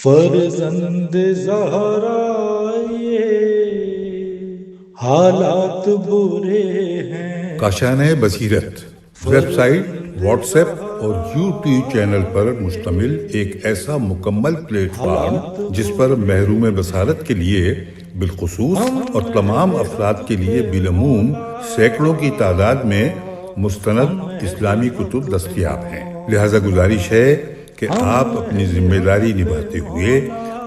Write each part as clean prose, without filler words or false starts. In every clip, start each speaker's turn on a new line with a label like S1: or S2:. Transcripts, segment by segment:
S1: فرزند زہرا یہ حالات برے ہیں۔
S2: کاشانۂ بصیرت ویب سائٹ، واٹس ایپ اور یوٹیوب چینل پر مشتمل ایک ایسا مکمل پلیٹ فارم جس پر محروم بصارت کے لیے بالخصوص اور تمام افراد کے لیے بالعموم سینکڑوں کی تعداد میں مستند اسلامی کتب دستیاب ہیں۔ لہذا گزارش ہے کہ آپ اپنی ذمہ داری نبھاتے ہوئے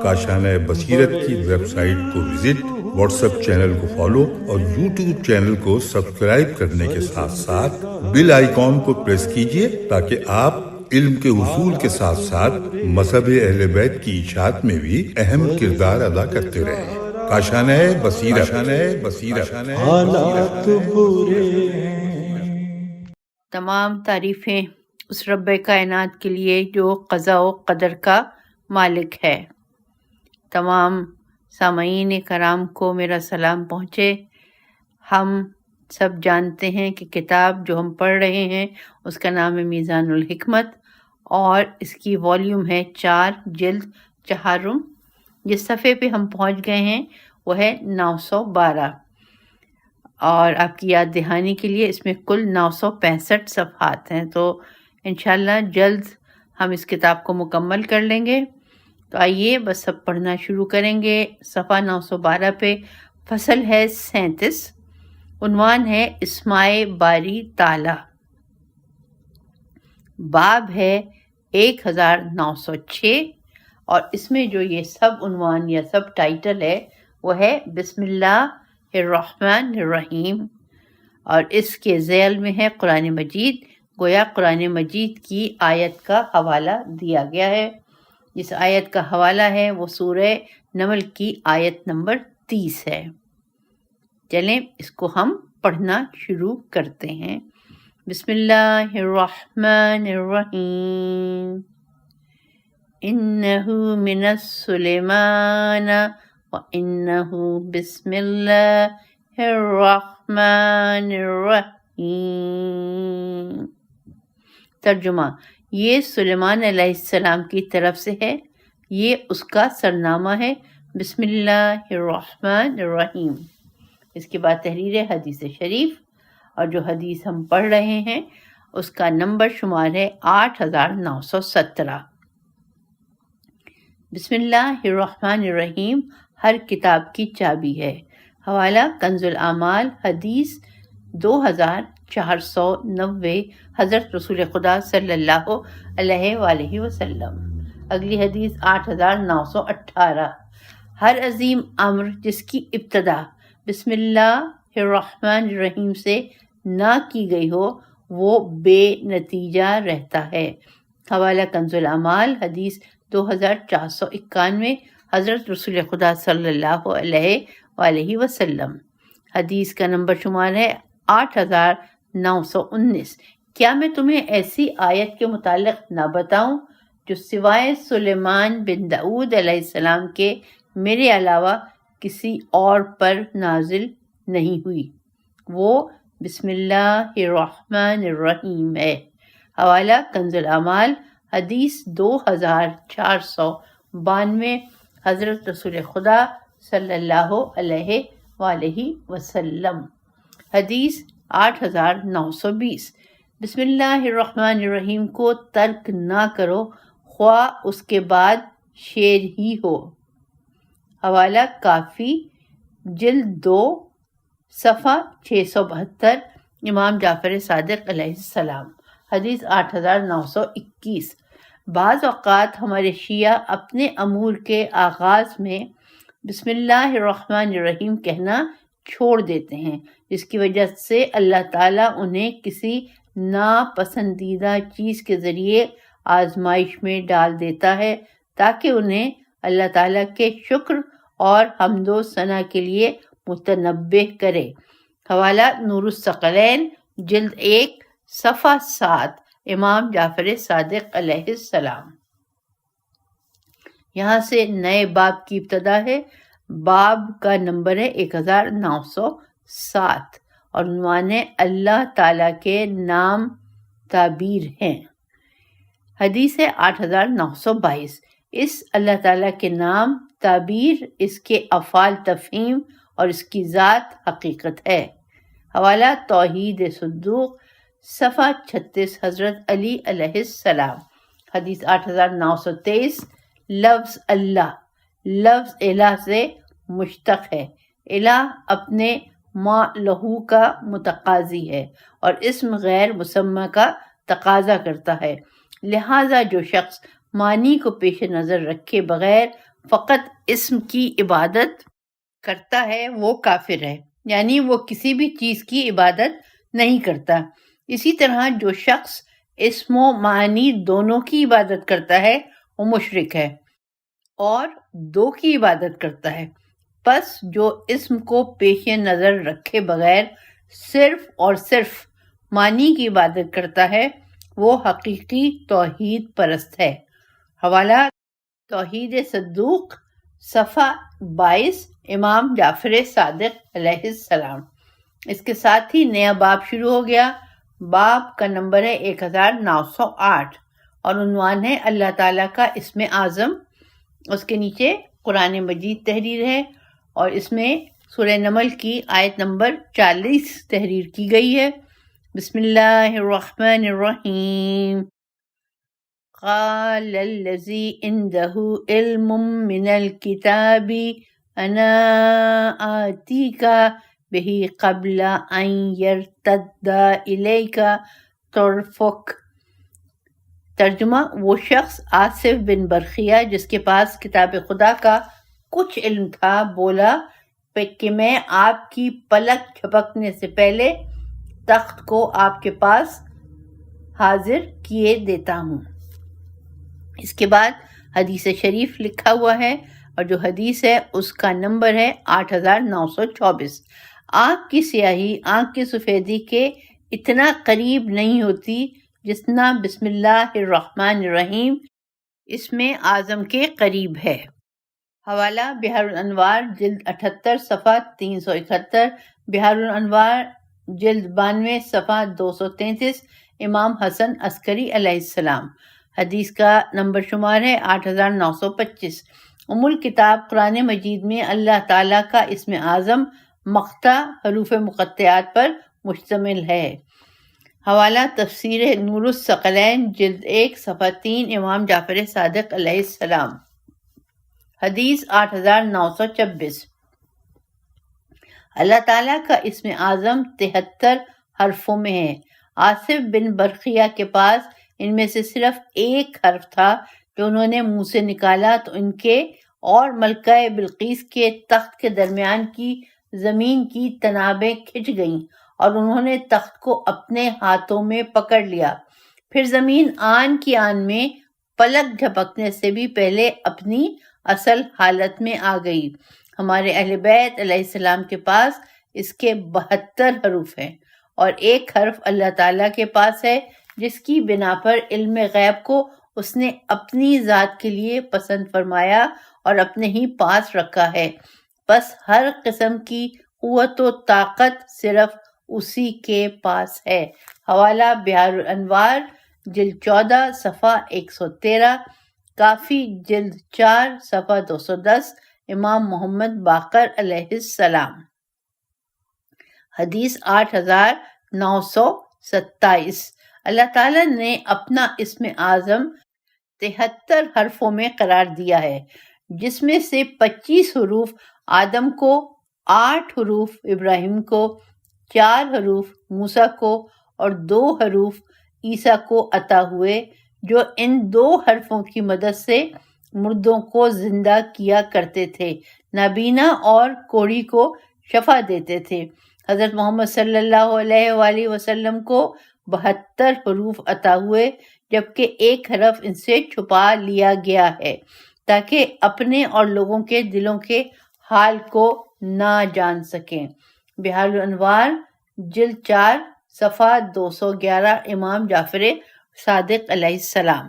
S2: کاشانۂ بصیرت کی ویب سائٹ کو وزٹ، واٹس ایپ چینل کو فالو اور یوٹیوب چینل کو سبسکرائب کرنے کے ساتھ ساتھ بیل آئیکن کو پریس کیجیے تاکہ آپ علم کے حصول کے ساتھ ساتھ مذہب اہل بیت کی اشاعت میں بھی اہم کردار ادا کرتے رہیں۔ کاشانۂ بصیرت۔
S1: حالات برے ہیں۔
S3: تمام تعریفیں اس رب کائنات کے لیے جو قضا و قدر کا مالک ہے۔ تمام سامعین کرام کو میرا سلام پہنچے۔ ہم سب جانتے ہیں کہ کتاب جو ہم پڑھ رہے ہیں اس کا نام ہے میزان الحکمت، اور اس کی والیوم ہے 4 جلد 4۔ جس صفحے پہ ہم پہنچ گئے ہیں وہ ہے 912، اور آپ کی یاد دہانی کے لیے اس میں کل 965 صفحات ہیں، تو انشاءاللہ جلد ہم اس کتاب کو مکمل کر لیں گے۔ تو آئیے بس سب پڑھنا شروع کریں گے۔ صفحہ 912 پہ فصل ہے 37، عنوان ہے اسماء باری تعالی، باب ہے 1906، اور اس میں جو یہ سب عنوان یا سب ٹائٹل ہے وہ ہے بسم اللہ الرحمن الرحیم، اور اس کے ذیل میں ہے قرآن مجید، گویا قرآن مجید کی آیت کا حوالہ دیا گیا ہے۔ جس آیت کا حوالہ ہے وہ سورہ نمل کی آیت نمبر 30 ہے۔ چلیں اس کو ہم پڑھنا شروع کرتے ہیں۔ بسم اللہ الرحمن الرحیم۔ انہ من سلیمان وانہ بسم اللہ الرحمن الرحیم۔ ترجمہ، یہ سلیمان علیہ السلام کی طرف سے ہے، یہ اس کا سرنامہ ہے، بسم اللہ الرحمن الرحیم۔ اس کے بعد تحریر حدیث شریف، اور جو حدیث ہم پڑھ رہے ہیں اس کا نمبر شمار ہے 8917۔ بسم اللہ الرحمن الرحیم ہر کتاب کی چابی ہے۔ حوالہ کنز الاعمال، حدیث 2490، حضرت رسول خدا صلی اللہ علیہ وآلہ وسلم۔ اگلی حدیث 8918، ہر عظیم امر جس کی ابتدا بسم اللہ الرحمن الرحیم سے نہ کی گئی ہو وہ بے نتیجہ رہتا ہے۔ حوالہ کنز الاعمال، حدیث 2491، حضرت رسول خدا صلی اللہ علیہ وآلہ وسلم۔ حدیث کا نمبر شمار ہے 8919۔ کیا میں تمہیں ایسی آیت کے متعلق نہ بتاؤں جو سوائے سلیمان بن داؤد علیہ السلام کے میرے علاوہ کسی اور پر نازل نہیں ہوئی؟ وہ بسم اللہ الرحمن الرحیم ہے۔ حوالہ کنز الاعمال، حدیث 2492، حضرت رسول خدا صلی اللہ علیہ وآلہ وسلم۔ حدیث 8920، بسم اللہ الرحمن الرحیم کو ترک نہ کرو خواہ اس کے بعد شعر ہی ہو۔ حوالہ کافی، جلد 2، صفحہ 672، امام جعفر صادق علیہ السلام۔ حدیث 8921، بعض اوقات ہمارے شیعہ اپنے امور کے آغاز میں بسم اللہ الرحمن الرحیم کہنا چھوڑ دیتے ہیں، جس کی وجہ سے اللہ تعالیٰ انہیں کسی ناپسندیدہ چیز کے ذریعے آزمائش میں ڈال دیتا ہے تاکہ انہیں اللہ تعالیٰ کے شکر اور حمد و ثنا کے لیے متنبہ کرے۔ حوالہ نور الثقلین، جلد 1، صفحہ 7، امام جعفر صادق علیہ السلام۔ یہاں سے نئے باب کی ابتدا ہے۔ باب کا نمبر ہے 1907، اور عنوان ہے اللہ تعالیٰ کے نام تعبیر ہیں۔ حدیث ہے 8922، اس اللہ تعالیٰ کے نام تعبیر، اس کے افعال تفہیم اور اس کی ذات حقیقت ہے۔ حوالہ توحید صدوق صفحہ 36 حضرت علی علیہ السلام، حدیث 8923۔ لفظ اللہ لفظ الہ سے مشتق ہے۔ الہ اپنے ما لہو کا متقاضی ہے اور اسم غیر مسمى کا تقاضا کرتا ہے، لہذا جو شخص معنی کو پیش نظر رکھے بغیر فقط اسم کی عبادت کرتا ہے وہ کافر ہے، یعنی وہ کسی بھی چیز کی عبادت نہیں کرتا۔ اسی طرح جو شخص اسم و معنی دونوں کی عبادت کرتا ہے وہ مشرک ہے اور دو کی عبادت کرتا ہے۔ پس جو اسم کو پیش نظر رکھے بغیر صرف اور صرف معنی کی عبادت کرتا ہے وہ حقیقی توحید پرست ہے۔ حوالہ توحید صدوق صفحہ 22 امام جعفر صادق علیہ السلام۔ اس کے ساتھ ہی نیا باب شروع ہو گیا۔ باب کا نمبر ہے 1908 اور عنوان ہے اللہ تعالیٰ کا اسم اعظم۔ اس کے نیچے قرآن مجید تحریر ہے اور اس میں سورہ نمل کی آیت نمبر 40 تحریر کی گئی ہے۔ بسم اللہ الرحمن الرحیم۔ قال الذی عنده علم من الکتاب انا آتیک بہ قبل ان یرتد الیک طرفک۔ ترجمہ، وہ شخص آصف بن برخیہ جس کے پاس کتاب خدا کا کچھ علم تھا بولا کہ میں آپ کی پلک جھپکنے سے پہلے تخت کو آپ کے پاس حاضر کیے دیتا ہوں۔ اس کے بعد حدیث شریف لکھا ہوا ہے اور جو حدیث ہے اس کا نمبر ہے 8924۔ آنکھ کی سیاہی آنکھ کی سفیدی کے اتنا قریب نہیں ہوتی جتنا بسم اللہ الرحمن الرحیم اسم اعظم کے قریب ہے۔ حوالہ بحار الانوار جلد 78 صفحہ 371، بحار الانوار جلد 92 صفحہ 233، امام حسن عسکری علیہ السلام۔ حدیث کا نمبر شمار ہے 8925۔ ام الکتاب قرآن مجید میں اللہ تعالیٰ کا اسم اعظم مقطع حروف مقطعات پر مشتمل ہے۔ حوالہ تفسیر نور الثقلین جلد 1 صفحہ 3، امام جعفر صادق علیہ السلام۔ حدیث 8926۔ اللہ تعالیٰ کا اسم اعظم 73 حرفوں میں ہے۔ آصف بن برخیہ کے پاس ان میں سے صرف ایک حرف تھا جو انہوں نے منہ سے نکالا تو ان کے اور ملکہ بلقیس کے تخت کے درمیان کی زمین کی تنابیں کھنچ گئیں اور انہوں نے تخت کو اپنے ہاتھوں میں پکڑ لیا۔ پھر زمین آن کی آن میں پلک جھپکنے سے بھی پہلے اپنی اصل حالت میں آ گئی۔ ہمارے اہل بیت علیہ السلام کے پاس اس کے 72 حروف ہیں اور ایک حرف اللہ تعالیٰ کے پاس ہے جس کی بنا پر علم غیب کو اس نے اپنی ذات کے لیے پسند فرمایا اور اپنے ہی پاس رکھا ہے۔ بس ہر قسم کی قوت و طاقت صرف اسی کے پاس ہے۔ حوالہ بحار الانوار جلد 14 صفحہ 113، کافی جلد 4 صفحہ 210، امام محمد باقر علیہ السلام۔ حدیث 8927۔ اللہ تعالیٰ نے اپنا اسم اعظم 73 حرفوں میں قرار دیا ہے، جس میں سے 25 حروف آدم کو، 8 حروف ابراہیم کو، 4 حروف موسیٰ کو اور 2 حروف عیسیٰ کو عطا ہوئے، جو ان 2 حرفوں کی مدد سے مردوں کو زندہ کیا کرتے تھے، نابینا اور کوڑی کو شفا دیتے تھے۔ حضرت محمد صلی اللہ علیہ وآلہ وسلم کو 72 حروف عطا ہوئے، جبکہ ایک حرف ان سے چھپا لیا گیا ہے تاکہ اپنے اور لوگوں کے دلوں کے حال کو نہ جان سکیں۔ بحار الانوار جلد 4 صفحہ 211، امام جعفر صادق علیہ السلام۔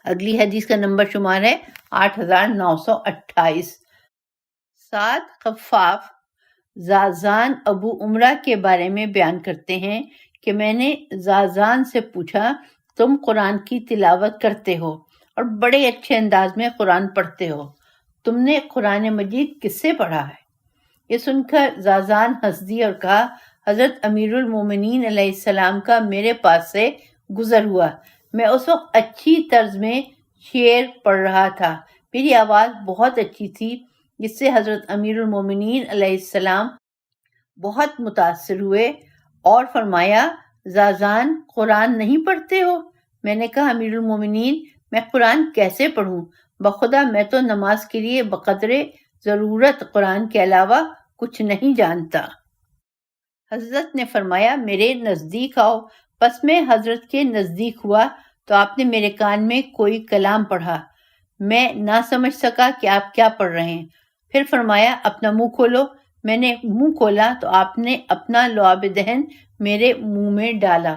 S3: اگلی حدیث کا نمبر شمار ہے 8928۔ 7 خفاف زازان ابو عمرہ کے بارے میں بیان کرتے ہیں کہ میں نے زازان سے پوچھا تم قرآن کی تلاوت کرتے ہو اور اور بڑے اچھے انداز میں قرآن پڑھتے ہو، تم نے قرآن مجید کس سے پڑھا ہے؟ یہ سن کر زازان ہنس دی اور کہا، حضرت امیر المومنین علیہ السلام کا میرے پاس سے گزر ہوا، میں اس وقت اچھی طرز میں شعر پڑھ رہا تھا، میری آواز بہت اچھی تھی، جس سے حضرت امیر المومنین علیہ السلام بہت متاثر ہوئے اور فرمایا، زازان قرآن نہیں پڑھتے ہو؟ میں نے کہا، امیر المومنین میں قرآن کیسے پڑھوں؟ بخدا میں تو نماز کے لیے بقدر ضرورت قرآن کے علاوہ کچھ نہیں جانتا۔ حضرت نے فرمایا، میرے نزدیک آؤ۔ پس میں حضرت کے نزدیک ہوا تو آپ نے میرے کان میں کوئی کلام پڑھا، میں نہ سمجھ سکا کہ آپ کیا پڑھ رہے ہیں۔ پھر فرمایا، اپنا منہ کھولو۔ میں نے منہ کھولا تو آپ نے اپنا لعاب دہن میرے منہ میں ڈالا۔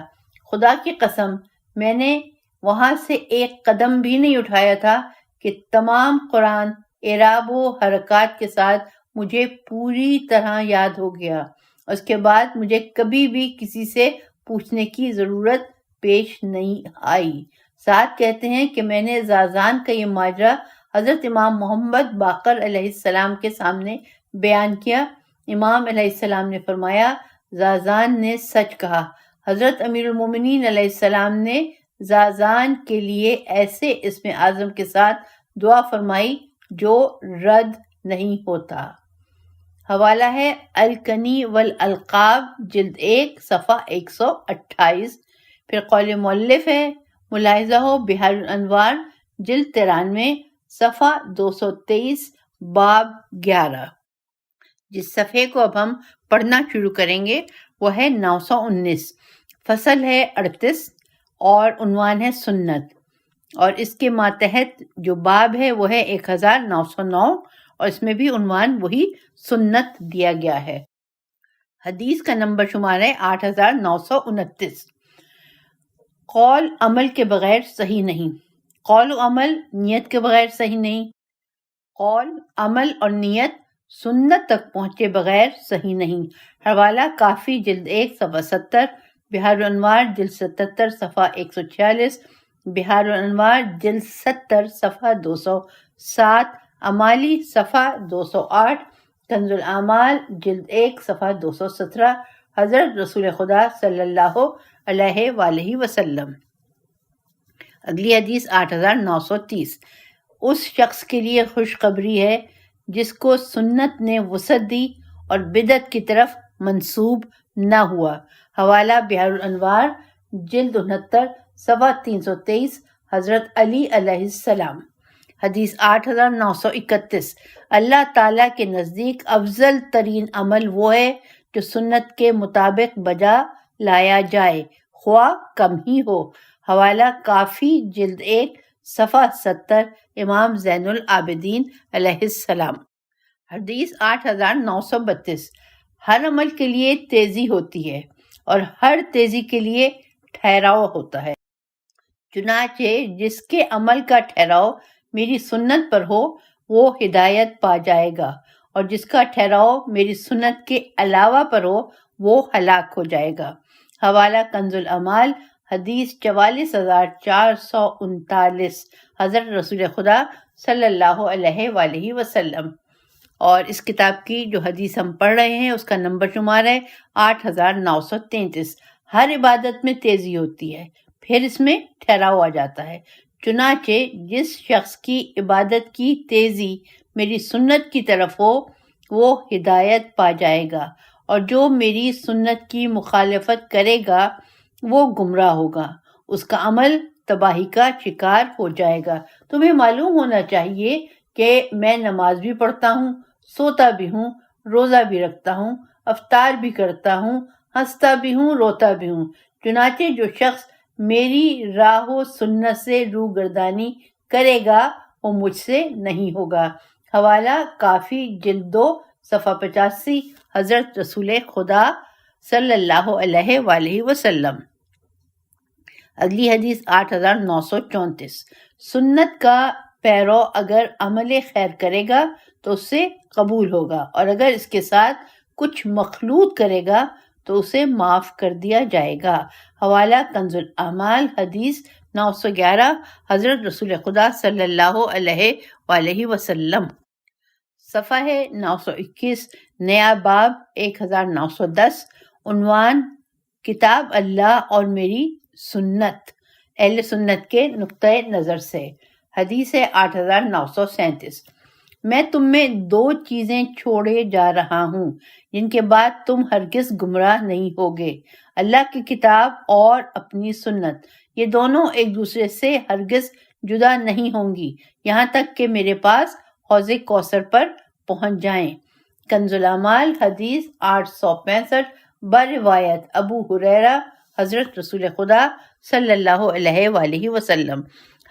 S3: خدا کی قسم میں نے وہاں سے ایک قدم بھی نہیں اٹھایا تھا کہ تمام قرآن اعراب و حرکات کے ساتھ مجھے پوری طرح یاد ہو گیا۔ اس کے بعد مجھے کبھی بھی کسی سے پوچھنے کی ضرورت پیش نہیں آئی۔ ساتھ کہتے ہیں کہ میں نے زازان کا یہ ماجرا حضرت امام محمد باقر علیہ السلام کے سامنے بیان کیا۔ امام علیہ السلام نے فرمایا، زازان نے سچ کہا۔ حضرت امیر المومنین علیہ السلام نے زازان کے لیے ایسے اسم اعظم کے ساتھ دعا فرمائی جو رد نہیں ہوتا۔ حوالہ ہے الکنی والالقاب جلد 1 صفحہ 128۔ پھر قول مؤلف ہے، ملاحظہ ہو بحار الانوار جلد 93 صفحہ 223 باب 11۔ جس صفحے کو اب ہم پڑھنا شروع کریں گے وہ ہے 919، فصل ہے 38 اور عنوان ہے سنت، اور اس کے ماتحت جو باب ہے وہ ہے 1909 اور اس میں بھی عنوان وہی سنت دیا گیا ہے۔ حدیث کا نمبر شمار ہے 8929۔ قول عمل کے بغیر صحیح نہیں، قول و عمل نیت کے بغیر صحیح نہیں، قول عمل اور نیت سنت تک پہنچے بغیر صحیح نہیں۔ حوالہ کافی جلد 1 صفحہ 70، بحار الانوار جلد 77 صفحہ 146، بحار الانوار جلد 70 صفحہ 207، امالی صفحہ 208، کنز الاعمال جلد 1 صفحہ 217، حضرت رسول خدا صلی اللہ علیہ وآلہ وسلم۔ اگلی حدیث 8930۔ اس شخص کے لیے خوشخبری ہے جس کو سنت نے وسعت دی اور بدعت کی طرف منسوب نہ ہوا۔ حوالہ بحار الانوار جلد 69 صفحہ 323، حضرت علی علیہ السلام۔ حدیث 8931۔ اللہ تعالیٰ کے نزدیک افضل ترین عمل وہ ہے جو سنت کے مطابق بجا لایا جائے، خواہ کم ہی ہو۔ حوالہ کافی جلد 1 صفحہ 70، امام زین العابدین علیہ السلام۔ حدیث 8932۔ ہر عمل کے لیے تیزی ہوتی ہے اور ہر تیزی کے لیے ٹھہراؤ ہوتا ہے، چنانچہ جس کے عمل کا ٹھہراؤ میری سنت پر ہو وہ ہدایت پا جائے گا، اور جس کا ٹھہراؤ میری سنت کے علاوہ پر ہو وہ ہلاک ہو جائے گا۔ حوالہ کنز الاعمال حدیث 44439، حضرت رسول خدا صلی اللہ علیہ وآلہ وسلم۔ اور اس کتاب کی جو حدیث ہم پڑھ رہے ہیں اس کا نمبر شمار ہے 8933۔ ہر عبادت میں تیزی ہوتی ہے، پھر اس میں ٹھہراؤ آ جاتا ہے، چنانچہ جس شخص کی عبادت کی تیزی میری سنت کی طرف ہو وہ ہدایت پا جائے گا، اور جو میری سنت کی مخالفت کرے گا وہ گمراہ ہوگا، اس کا عمل تباہی کا شکار ہو جائے گا۔ تمہیں معلوم ہونا چاہیے کہ میں نماز بھی پڑھتا ہوں، سوتا بھی ہوں، روزہ بھی رکھتا ہوں، افطار بھی کرتا ہوں، ہنستا بھی ہوں، روتا بھی ہوں، چنانچہ جو شخص میری راہ و سنت سے روگردانی کرے گا وہ مجھ سے نہیں ہوگا۔ حوالہ کافی جلد 2 صفحہ 85، حضرت رسول خدا صلی اللہ علیہ وآلہ وسلم۔ اگلی حدیث 8934۔ سنت کا پیرو اگر عمل خیر کرے گا تو اس سے قبول ہوگا، اور اگر اس کے ساتھ کچھ مخلوط کرے گا تو اسے معاف کر دیا جائے گا۔ حوالہ کنز الاعمال حدیث 911 حضرت رسول خدا صلی اللہ علیہ وآلہ وسلم۔ صفحہ ہے 921، نیا باب 1910، عنوان کتاب اللہ اور میری سنت، اہل سنت کے نقطۂ نظر سے۔ حدیث ہے 8937، میں تم میں 2 چیزیں چھوڑے جا رہا ہوں جن کے بعد تم ہرگز گمراہ نہیں ہوگے، اللہ کی کتاب اور اپنی سنت، یہ دونوں ایک دوسرے سے ہرگز جدا نہیں ہوں گی یہاں تک کہ میرے پاس حوض کوثر پر پہنچ جائیں۔ کنز الاعمال حدیث 865 بروایت ابو ہریرہ حضرت رسول خدا صلی اللہ علیہ وآلہ وسلم۔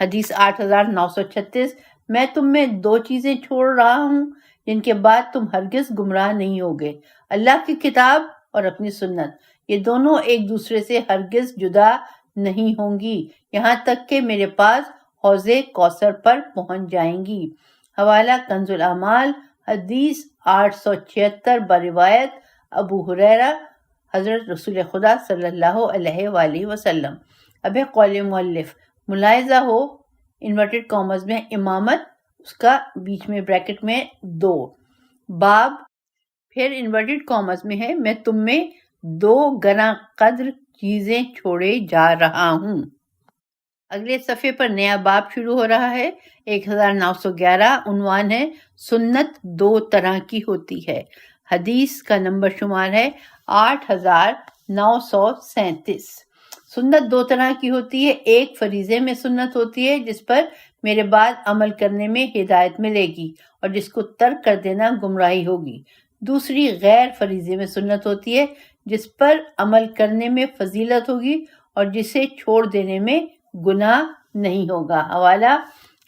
S3: حدیث 8936، میں تم میں 2 چیزیں چھوڑ رہا ہوں جن کے بعد تم ہرگز گمراہ نہیں ہوگے، اللہ کی کتاب اور اپنی سنت، یہ دونوں ایک دوسرے سے ہرگز جدا نہیں ہوں گی یہاں تک کہ میرے پاس حوض کوثر پر پہنچ جائیں گی۔ حوالہ کنز الاعمال حدیث 876 بروایت ابو ہریرہ حضرت رسول خدا صلی اللہ علیہ وآلہ وسلم۔ اب ہے قول مؤلف، ملاحظہ ہو انورٹڈ کامز میں امامت، اس کا بیچ میں بریکٹ میں 2 باب، پھر انورٹڈ کامز میں ہے میں تم میں 2 گراں قدر چیزیں چھوڑے جا رہا ہوں۔ اگلے صفحے پر نیا باب شروع ہو رہا ہے، 1911، عنوان ہے سنت 2 طرح کی ہوتی ہے۔ حدیث کا نمبر شمار ہے 8937۔ سنت 2 طرح کی ہوتی ہے، ایک فریضے میں سنت ہوتی ہے جس پر میرے بعد عمل کرنے میں ہدایت ملے گی اور جس کو ترک کر دینا گمراہی ہوگی۔ دوسری غیر فریضے میں سنت ہوتی ہے جس پر عمل کرنے میں فضیلت ہوگی اور جسے چھوڑ دینے میں گناہ نہیں ہوگا۔ حوالہ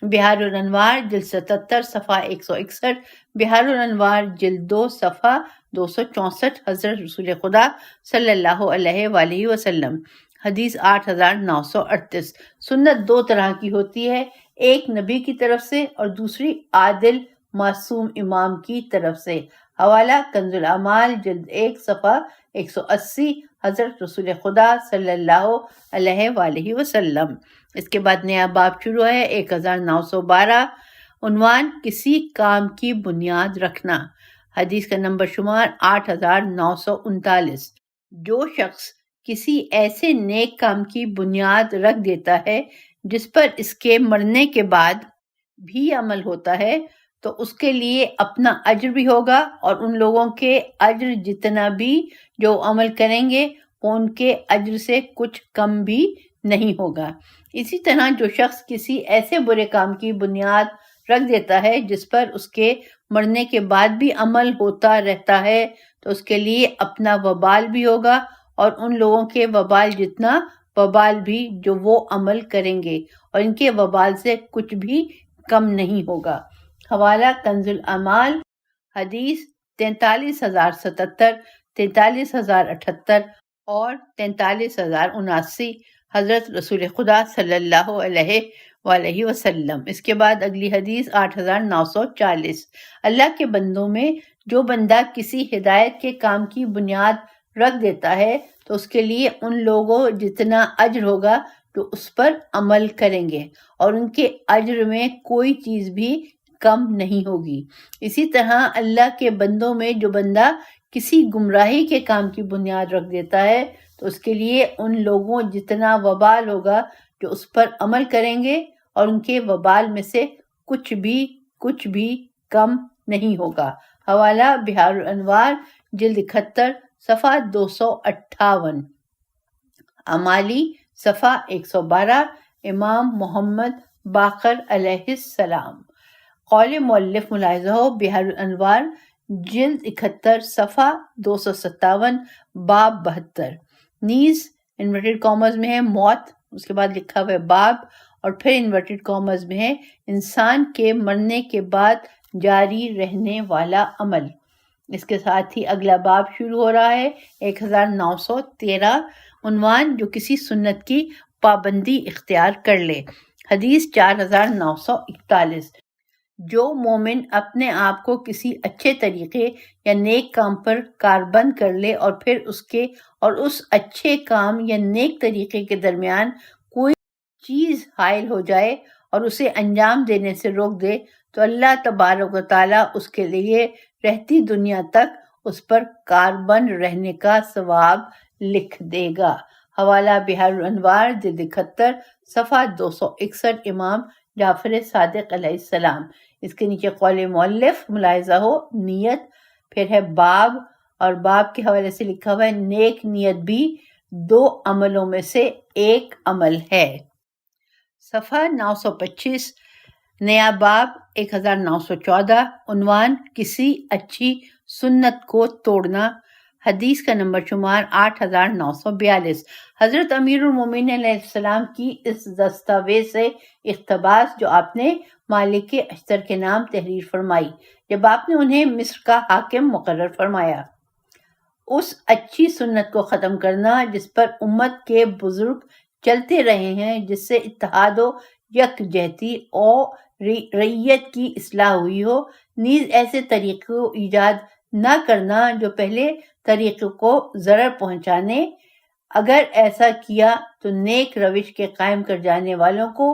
S3: بحار الانوار جلد 77 صفحہ 161، بحار الانوار جلد 2 صفحہ 264، حضرت رسول خدا صلی اللہ علیہ وآلہ وسلم۔ حدیث 8938، سنت 2 طرح کی ہوتی ہے، ایک نبی کی طرف سے اور دوسری عادل معصوم امام کی طرف سے۔ حوالہ کنز الاعمال جلد 1 صفحہ 180، حضرت رسول خدا صلی اللہ علیہ وآلہ وسلم۔ اس کے بعد نیا باب شروع ہے، 1912، عنوان کسی کام کی بنیاد رکھنا۔ حدیث کا نمبر شمار 8939۔ جو شخص کسی ایسے نیک کام کی بنیاد رکھ دیتا ہے جس پر اس کے مرنے کے بعد بھی عمل ہوتا ہے تو اس کے لیے اپنا اجر بھی ہوگا اور ان لوگوں کے اجر جتنا بھی جو عمل کریں گے وہ ان کے اجر سے کچھ کم بھی نہیں ہوگا۔ اسی طرح جو شخص کسی ایسے برے کام کی بنیاد رکھ دیتا ہے جس پر اس کے مرنے کے بعد بھی عمل ہوتا رہتا ہے تو اس کے لیے اپنا وبال بھی ہوگا اور ان لوگوں کے وبال جتنا وبال بھی جو وہ عمل کریں گے اور ان کے وبال سے کچھ بھی کم نہیں ہوگا۔ حوالہ کنز الاعمال حدیث 43,077، 43,078 اور 43,079، حضرت رسول خدا صلی اللہ علیہ وآلہ وسلم۔ اس کے بعد اگلی حدیث 8,940، اللہ کے بندوں میں جو بندہ کسی ہدایت کے کام کی بنیاد رکھ دیتا ہے تو اس کے لیے ان لوگوں جتنا اجر ہوگا جو اس پر عمل کریں گے اور ان کے اجر میں کوئی چیز بھی کم نہیں ہوگی۔ اسی طرح اللہ کے بندوں میں جو بندہ کسی گمراہی کے کام کی بنیاد رکھ دیتا ہے تو اس کے لیے ان لوگوں جتنا وبال ہوگا جو اس پر عمل کریں گے اور ان کے وبال میں سے کچھ بھی کم نہیں ہوگا۔ حوالہ بحار الانوار جلد 71 صفحہ 258، امالی صفحہ 112، امام محمد باقر علیہ السلام۔ قول مؤلف ملاحظہ ہو بحار الانوار جلد 71 صفحہ 257، باب 72۔ نیز انورٹڈ کامرز میں ہے موت، اس کے بعد لکھا ہوا ہے باب، اور پھر انورٹڈ کامرز میں ہے انسان کے مرنے کے بعد جاری رہنے والا عمل۔ اس کے ساتھ ہی اگلا باب شروع ہو رہا ہے، 1913، عنوان جو کسی سنت کی پابندی اختیار کر لے۔ حدیث 4941، جو مومن اپنے آپ کو کسی اچھے طریقے یا نیک کام پر کاربند کر لے اور پھر اس اچھے کام یا نیک طریقے کے درمیان کوئی چیز حائل ہو جائے اور اسے انجام دینے سے روک دے تو اللہ تبارک و تعالیٰ اس کے لیے رہتی دنیا تک اس پر کاربن رہنے کا ثواب لکھ دے گا۔ حوالہ بحار الانوار جلد 71 صفحہ 261 امام جعفر صادق علیہ السلام۔ اس کے نیچے قول مؤلف ملاحظہ ہو نیت، پھر ہے باب، اور باب کے حوالے سے لکھا ہوا ہے نیک نیت بھی 2 عملوں میں سے ایک عمل ہے۔ صفحہ 925 نیا باب 1914 عنوان کسی اچھی سنت کو توڑنا، حدیث کا نمبر شمار 8942۔ حضرت امیر المومنین علیہ السلام کی اس دستاویز سے اقتباس جو آپ نے مالک اشتر کے نام تحریر فرمائی جب آپ نے انہیں مصر کا حاکم مقرر فرمایا۔ اس اچھی سنت کو ختم کرنا جس پر امت کے بزرگ چلتے رہے ہیں، جس سے اتحاد و یکجہتی اور رعیت کی اصلاح ہوئی ہو، نیز ایسے طریقے کو ایجاد نہ کرنا جو پہلے طریقے کو ضرر پہنچانے۔ اگر ایسا کیا تو نیک روش کے قائم کر جانے والوں کو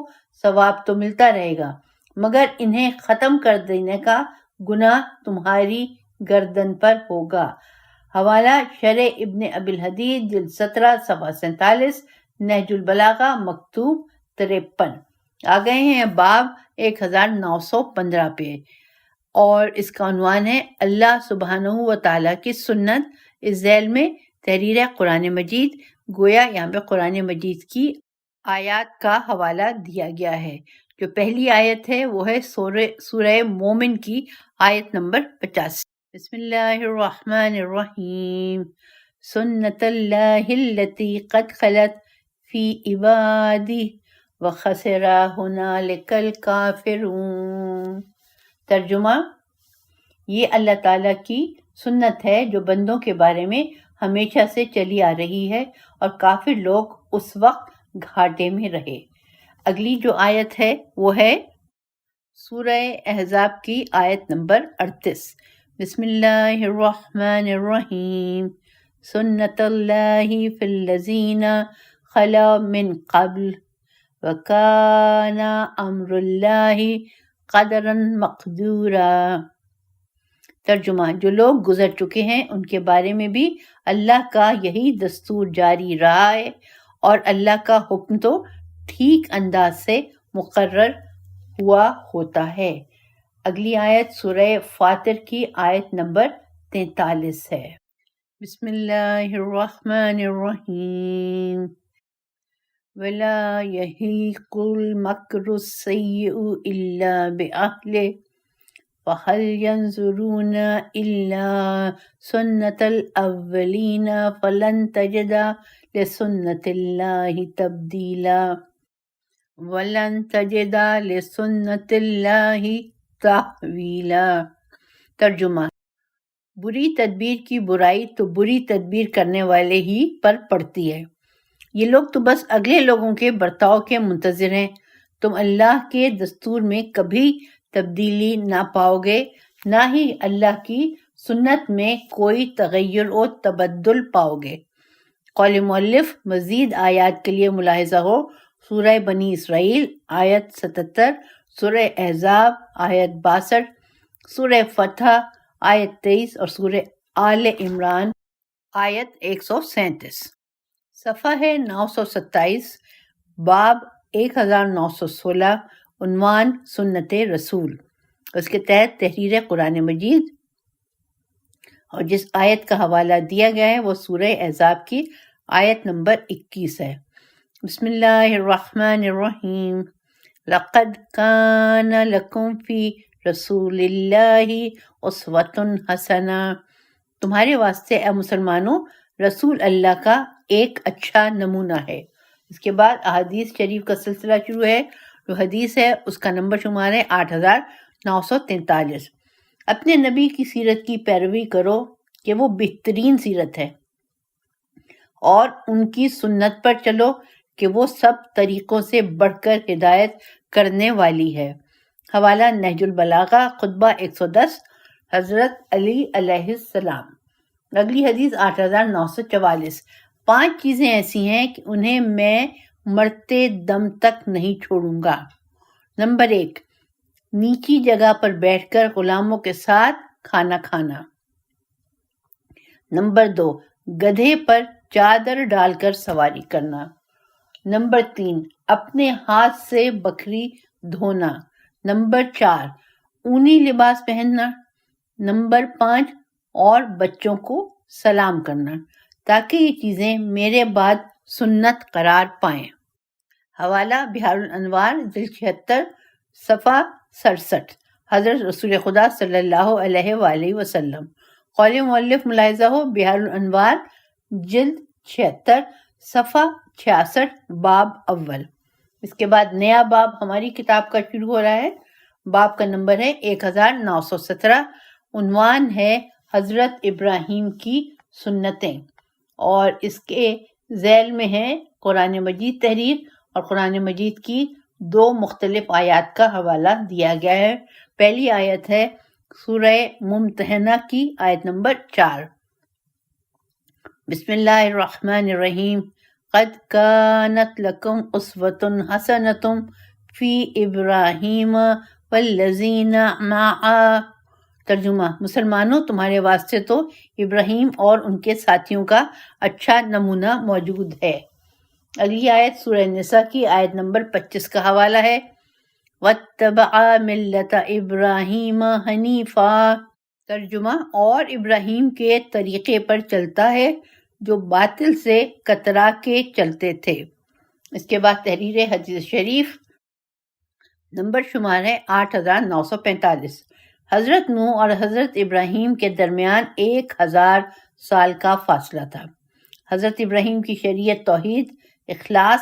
S3: ثواب تو ملتا رہے گا، مگر انہیں ختم کر دینے کا گناہ تمہاری گردن پر ہوگا۔ حوالہ شرح ابن ابی الحدید جلد 17 صفحہ 47، نہج البلاغہ مکتوب 53۔ آ گئے ہیں باب 1915 پہ، اور اس کا عنوان ہے اللہ سبحانہ و تعالیٰ کی سنت۔ اس ذیل میں تحریر قرآن مجید، گویا یہاں پہ قرآن مجید کی آیات کا حوالہ دیا گیا ہے۔ جو پہلی آیت ہے وہ ہے سورہ مومن کی آیت نمبر 50۔ بسم اللہ الرحمن الرحیم، سنت اللہ التی قد خلت فی عبادی وخسر ہنالک الکافرون۔ ترجمہ، یہ اللہ تعالیٰ کی سنت ہے جو بندوں کے بارے میں ہمیشہ سے چلی آ رہی ہے اور کافر لوگ اس وقت گھاٹے میں رہے۔ اگلی جو آیت ہے وہ ہے سورہ احزاب کی آیت نمبر 38۔ بسم اللہ الرحمن الرحیم، سنت اللہ فی الذین خلا من قبل وکان امر اللہ قدرا مقدورا۔ ترجمہ، جو لوگ گزر چکے ہیں ان کے بارے میں بھی اللہ کا یہی دستور جاری رہا ہے، اور اللہ کا حکم تو ٹھیک انداز سے مقرر ہوا ہوتا ہے۔ اگلی آیت سورہ فاطر کی آیت نمبر 43 ہے۔ بسم اللہ الرحمن الرحیم، وَلَا يَحِيقُ الْمَكْرُ السَّيِّئُ إِلَّا بِأَهْلِهِ وَهَلْ يَنظُرُونَ إِلَّا سُنَّةَ الْأَوَّلِينَ فَلَنْ تَجِدَ لِسُنَّةِ اللَّهِ تَبْدِيلًا وَلَنْ تَجِدَ لِسُنَّةِ اللَّهِ تَحْوِيلًا۔ ترجمہ، بری تدبیر کی برائی تو بری تدبیر کرنے والے ہی پر پڑتی ہے۔ یہ لوگ تو بس اگلے لوگوں کے برتاؤ کے منتظر ہیں۔ تم اللہ کے دستور میں کبھی تبدیلی نہ پاؤ گے، نہ ہی اللہ کی سنت میں کوئی تغیر و تبدل پاؤ گے۔ قول مؤلف مزید آیات کے لیے ملاحظہ ہو سورہ بنی اسرائیل آیت 77، سورہ احزاب آیت 62، سورہ فتح آیت 23 اور سورہ آل عمران آیت 137۔ صفحہ ہے 927، باب 1916 عنوان سنت رسول۔ اس کے تحت تحریر قرآن مجید، اور جس آیت کا حوالہ دیا گیا ہے وہ سورہ احزاب کی آیت نمبر 21 ہے۔ بسم اللہ الرحمن الرحیم، لقد کان لکم فی رسول اللہ اسوۃ حسنہ۔ تمہارے واسطے اے مسلمانوں رسول اللہ کا ایک اچھا نمونہ ہے۔ اس کے بعد احادیث شریف کا سلسلہ شروع ہے۔ جو حدیث ہے اس کا نمبر شمار ہے 8943۔ اپنے نبی کی سیرت کی پیروی کرو کہ وہ بہترین سیرت ہے، اور ان کی سنت پر چلو کہ وہ سب طریقوں سے بڑھ کر ہدایت کرنے والی ہے۔ حوالہ نہج البلاغہ خطبہ 110، حضرت علی علیہ السلام۔ اگلی حدیث 8944۔ 5 چیزیں ایسی ہیں کہ انہیں میں مرتے دم تک نہیں چھوڑوں گا۔ نمبر 1، نیچی جگہ پر بیٹھ کر غلاموں کے ساتھ کھانا کھانا۔ نمبر 2، گدھے پر چادر ڈال کر سواری کرنا۔ نمبر 3، اپنے ہاتھ سے بکری دھونا۔ نمبر 4، اونی لباس پہننا۔ نمبر 5، اور بچوں کو سلام کرنا، تاکہ یہ چیزیں میرے بعد سنت قرار پائیں۔ حوالہ بحار الانوار جلد 76 صفحہ 67، حضرت رسول خدا صلی اللہ علیہ وآلہ وسلم۔ قول مؤلف ملاحظہ ہو بحار الانوار جلد 76 صفحہ 66 باب اول۔ اس کے بعد نیا باب ہماری کتاب کا شروع ہو رہا ہے۔ باب کا نمبر ہے 1917، عنوان ہے حضرت ابراہیم کی سنتیں، اور اس کے ذیل میں ہے قرآن مجید تحریر، اور قرآن مجید کی 2 مختلف آیات کا حوالہ دیا گیا ہے۔ پہلی آیت ہے سورہ ممتحنہ کی آیت نمبر 4۔ بسم اللہ الرحمن الرحیم، قد کانت لکم اسوۃ حسنۃ فی ابراہیم والذین معہ۔ ترجمہ: مسلمانوں، تمہارے واسطے تو ابراہیم اور ان کے ساتھیوں کا اچھا نمونہ موجود ہے۔ اگلی آیت سورہ نساء کی آیت نمبر 25 کا حوالہ ہے، وَاتَّبَعَ مِلَّةَ إِبْرَاهِيمَ حَنِيفًا۔ ترجمہ: اور ابراہیم کے طریقے پر چلتا ہے جو باطل سے کترا کے چلتے تھے۔ اس کے بعد تحریر حدیث شریف، نمبر شمار ہے 8945۔ حضرت نوح اور حضرت ابراہیم کے درمیان 1000 سال کا فاصلہ تھا۔ حضرت ابراہیم کی شریعت توحید، اخلاص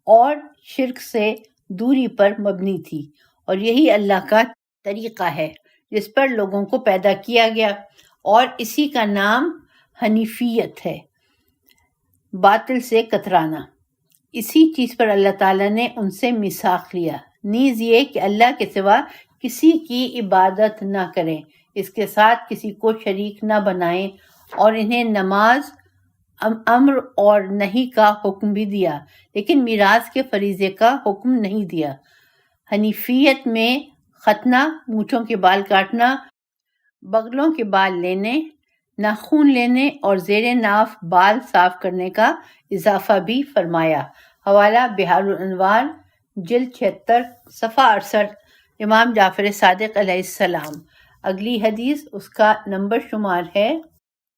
S3: اور شرک سے دوری پر مبنی تھی، اور یہی اللہ کا طریقہ ہے جس پر لوگوں کو پیدا کیا گیا، اور اسی کا نام حنیفیت ہے، باطل سے کترانا۔ اسی چیز پر اللہ تعالیٰ نے ان سے میثاق لیا، نیز یہ کہ اللہ کے سوا کسی کی عبادت نہ کریں، اس کے ساتھ کسی کو شریک نہ بنائیں، اور انہیں نماز، امر اور نہی کا حکم بھی دیا، لیکن میراث کے فریضے کا حکم نہیں دیا۔ حنیفیت میں ختنہ، مونچھوں کے بال کاٹنا، بغلوں کے بال لینے، ناخن لینے اور زیر ناف بال صاف کرنے کا اضافہ بھی فرمایا۔ حوالہ بحار الانوار جلد 76 صفحہ 68، امام جعفر صادق علیہ السلام۔ اگلی حدیث، اس کا نمبر شمار ہے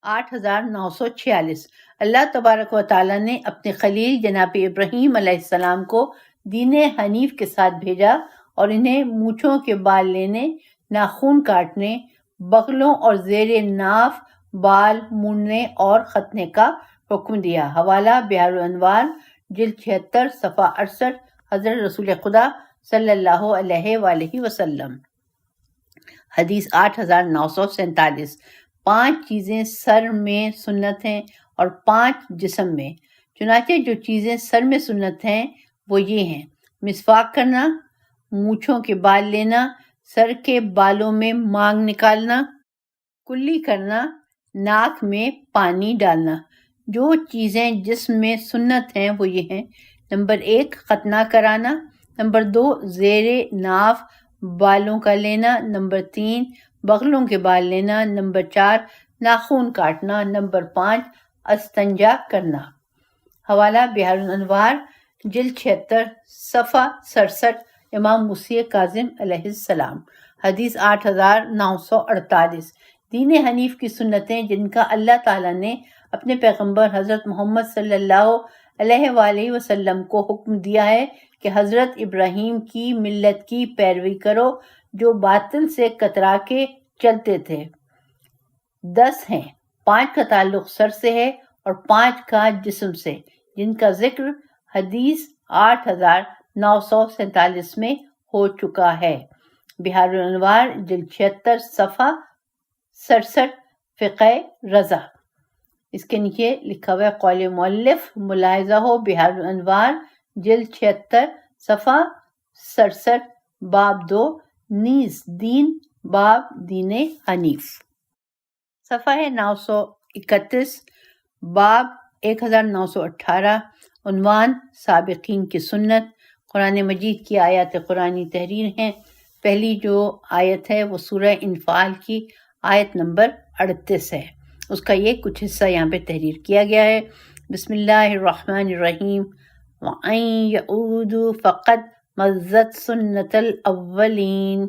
S3: 8946۔ اللہ تبارک و تعالیٰ نے اپنے خلیل جناب ابراہیم علیہ السلام کو دین حنیف کے ساتھ بھیجا، اور انہیں مونچھوں کے بال لینے، ناخن کاٹنے، بغلوں اور زیر ناف بال مونڈنے اور ختنے کا حکم دیا۔ حوالہ بحار الانوار جلد 76 صفحہ 68، حضرت رسول خدا صلی اللہ علیہ وآلہ وسلم۔ حدیث 8947۔ 5 چیزیں سر میں سنت ہیں اور 5 جسم میں، چنانچہ جو چیزیں سر میں سنت ہیں وہ یہ ہیں: مسواک کرنا، مونچھوں کے بال لینا، سر کے بالوں میں مانگ نکالنا، کلی کرنا، ناک میں پانی ڈالنا۔ جو چیزیں جسم میں سنت ہیں وہ یہ ہیں: نمبر 1، ختنہ کرانا۔ نمبر 2، زیر ناف بالوں کا لینا۔ نمبر 3، بغلوں کے بال لینا۔ نمبر 4، ناخن کاٹنا۔ نمبر 5، استنجا کرنا۔ حوالہ بحار الانوار جلد 76 صفحہ 67، امام مسیح کاظم علیہ السلام۔ حدیث 8948۔ دین حنیف کی سنتیں جن کا اللہ تعالیٰ نے اپنے پیغمبر حضرت محمد صلی اللہ علیہ وآلہ وسلم کو حکم دیا ہے کہ حضرت ابراہیم کی ملت کی پیروی کرو جو باطل سے کترا کے چلتے تھے۔ 10 ہیں، 5 کا تعلق سر سے ہے اور 5 کا جسم سے، جن کا ذکر حدیث 8947 میں ہو چکا ہے۔ بحار الانوار جلد 76 صفحہ 67، فقہ رضا۔ اس کے نیچے لکھا ہوا ہے قول مؤلف، ملاحظہ ہو بحار الانوار جلد 76 صفحہ 67، باب 2، نیز دین، باب دین حنیف۔ صفحہ 931، باب 1918، عنوان سابقین کی سنت۔ قرآن مجید کی آیات قرآنی تحریر ہیں۔ پہلی جو آیت ہے وہ سورہ انفال کی آیت نمبر 38 ہے، اس کا یہ کچھ حصہ یہاں پہ تحریر کیا گیا ہے۔ بسم اللہ الرحمن الرحیم۔ وَأَن يَعُودُوا فَقَدْ مَضَّتْ سُنَّتُ الْأَوَّلِينَ۔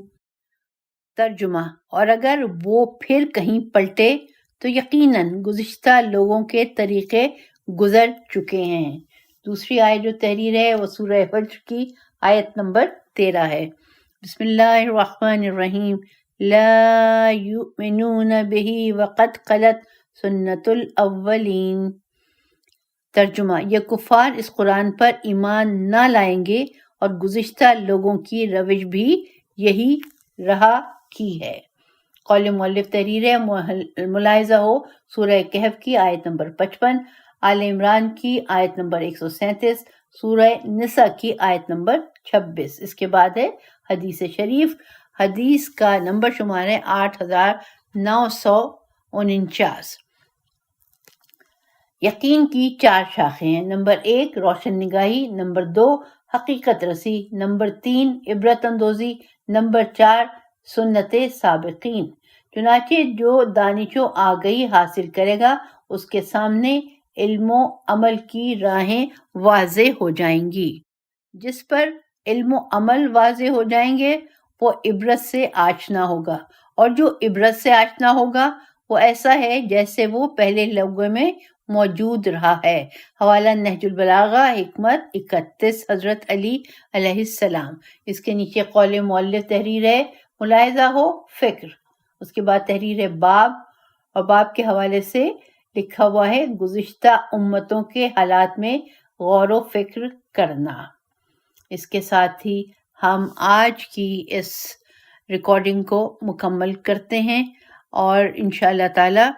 S3: ترجمہ، اور اگر وہ پھر کہیں پلٹے تو یقیناً گزشتہ لوگوں کے طریقے گزر چکے ہیں۔ دوسری آیت جو تحریر ہے وہ سورہ حجر کی آیت نمبر 13 ہے۔ بسم اللہ الرحمن الرحیم۔ لا یؤمنون بہ وقد خلت سنت الاولین۔ ترجمہ، یہ کفار اس قرآن پر ایمان نہ لائیں گے اور گزشتہ لوگوں کی روش بھی یہی رہا کی ہے۔ قول مؤلف تحریر ہے، ملاحظہ ہو سورہ کہف کی آیت نمبر 55، آل عمران کی آیت نمبر 137، سورہ نساء کی آیت نمبر 26۔ اس کے بعد ہے حدیث شریف۔ حدیث کا نمبر شمار ہے 8949۔ یقین کی 4 شاخیں ہیں۔ نمبر 1 روشن نگاہی، نمبر 2 حقیقت رسی، نمبر 3 عبرت اندوزی، نمبر 4 سنت سابقین۔ چنانچہ جو دانش و آگہی حاصل کرے گا اس کے سامنے علم و عمل کی راہیں واضح ہو جائیں گی۔ جس پر علم و عمل واضح ہو جائیں گے وہ عبرت سے آشنا ہوگا، اور جو عبرت سے آشنا ہوگا وہ ایسا ہے جیسے وہ پہلے لوگوں میں موجود رہا ہے۔ حوالہ نہج البلاغہ حکمت 31، حضرت علی علیہ السلام۔ اس کے نیچے قول مؤلف تحریر ہے، ملاحظہ ہو فکر۔ اس کے بعد تحریر ہے باب، اور باب کے حوالے سے لکھا ہوا ہے گزشتہ امتوں کے حالات میں غور و فکر کرنا۔ اس کے ساتھ ہی ہم آج کی اس ریکارڈنگ کو مکمل کرتے ہیں، اور انشاءاللہ تعالی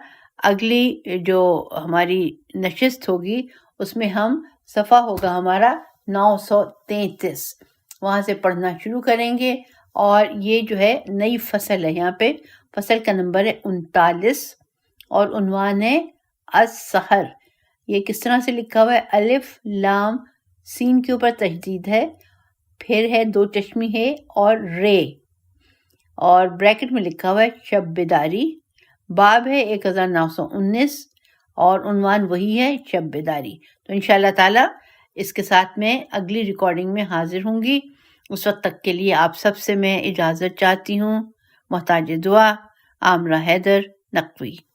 S3: اگلی جو ہماری نشست ہوگی اس میں ہم صفحہ ہوگا ہمارا 933، وہاں سے پڑھنا شروع کریں گے۔ اور یہ جو ہے نئی فصل ہے، یہاں پہ فصل کا نمبر ہے 39 اور عنوان ہے السحر۔ یہ کس طرح سے لکھا ہوا ہے؟ الف لام سین کے اوپر تشدید ہے، پھر ہے 2 چشمی ہے اور رے، اور بریکٹ میں لکھا ہوا ہے شب بیداری۔ باب ہے 1919 اور عنوان وہی ہے شب بیداری۔ تو انشاءاللہ تعالی اس کے ساتھ میں اگلی ریکارڈنگ میں حاضر ہوں گی۔ اس وقت تک کے لیے آپ سب سے میں اجازت چاہتی ہوں۔ محتاج دعا، عامرہ حیدر نقوی۔